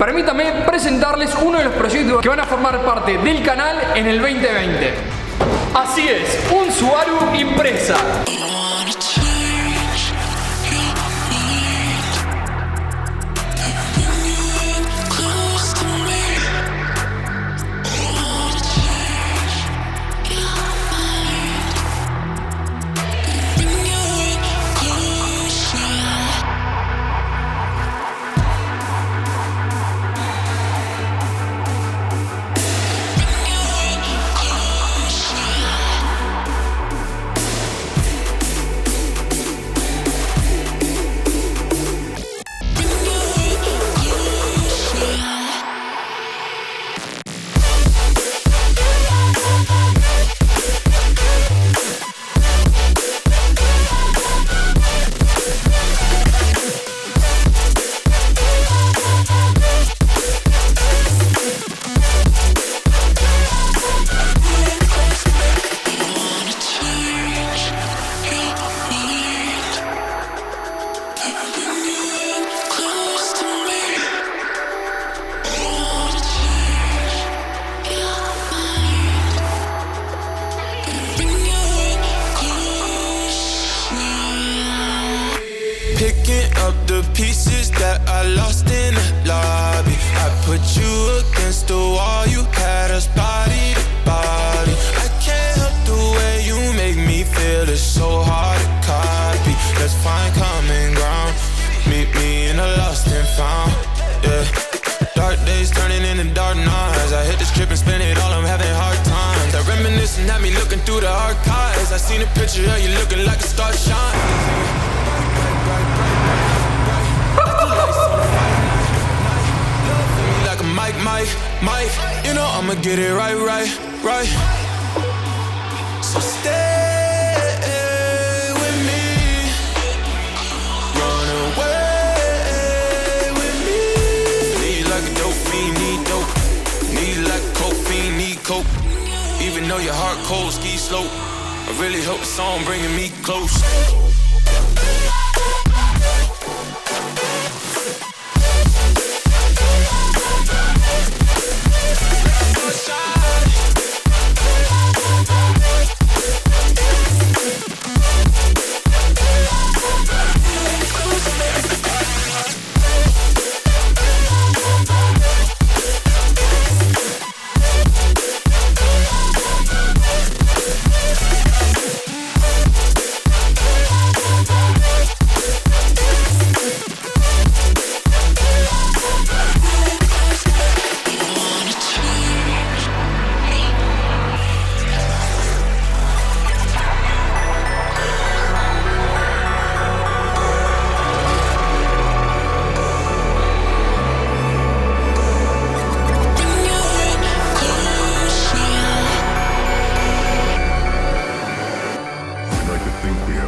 Permítame presentarles uno de los proyectos que van a formar parte del canal en el 2020. Así es, un Subaru Impreza. Picking up the pieces that I lost in the lobby. I put you against the wall, you had us body to body. I can't help the way you make me feel, it's so hard to copy. Let's find common ground, meet me in a lost and found, yeah. Dark days turning into dark nights. I hit the strip and spend it all, I'm having hard times. That reminiscing had me looking through the archives. I seen a picture of you looking like a star shine. Mike, you know I'ma get it right. So stay with me, run away with me. Need like a dope fiend, need dope. Need like a coke fiend, need coke. Even though your heart cold, ski slope. I really hope the song bringing me close.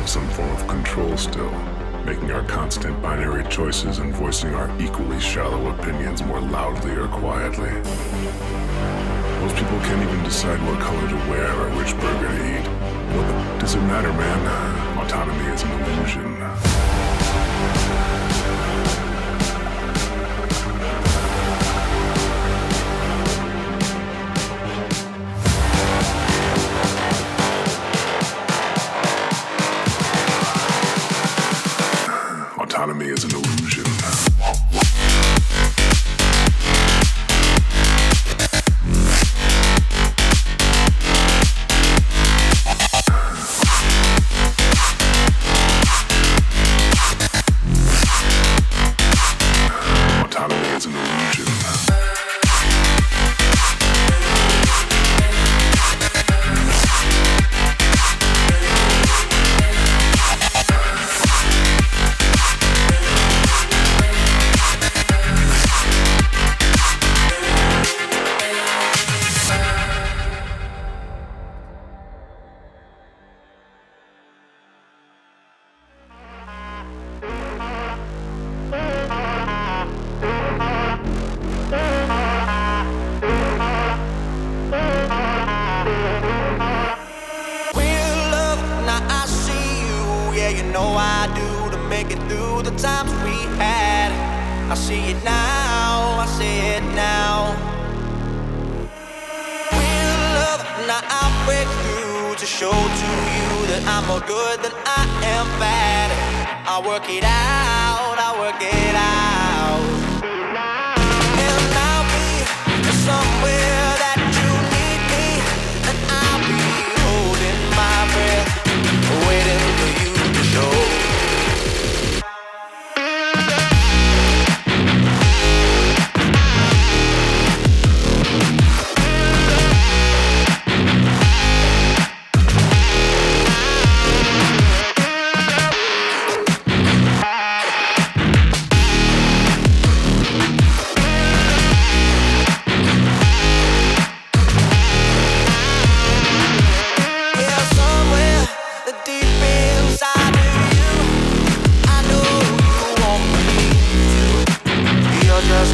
Some form of control still, making our constant binary choices and voicing our equally shallow opinions more loudly or quietly. Most people can't even decide what color to wear or which burger to eat. What does it matter, man? Autonomy is an illusion. Autonomy is an illusion. Autonomy is an illusion. make it through the times we had. I see it now, I see it now. Real love, now I'll break through to show to you that I'm more good than I am bad. I'll work it out, I'll work it out. And I'll be somewhere that you need me, and I'll be holding my breath, waiting for you to show.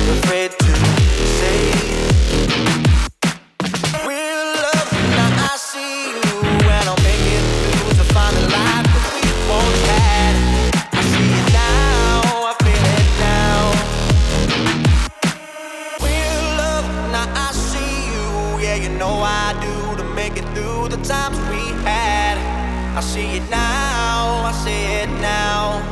Afraid to say real love, now I see you, and I'll make it through to find the life that we once had. I see it now, I feel it now. Real love, now I see you, yeah, you know I do, to make it through the times we had. I see it now, I see it now.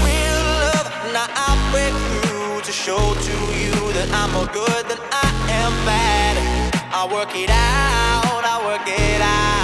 Real love, now I'll break through to show to you that I'm more good than I am bad. I'll work it out, I'll work it out.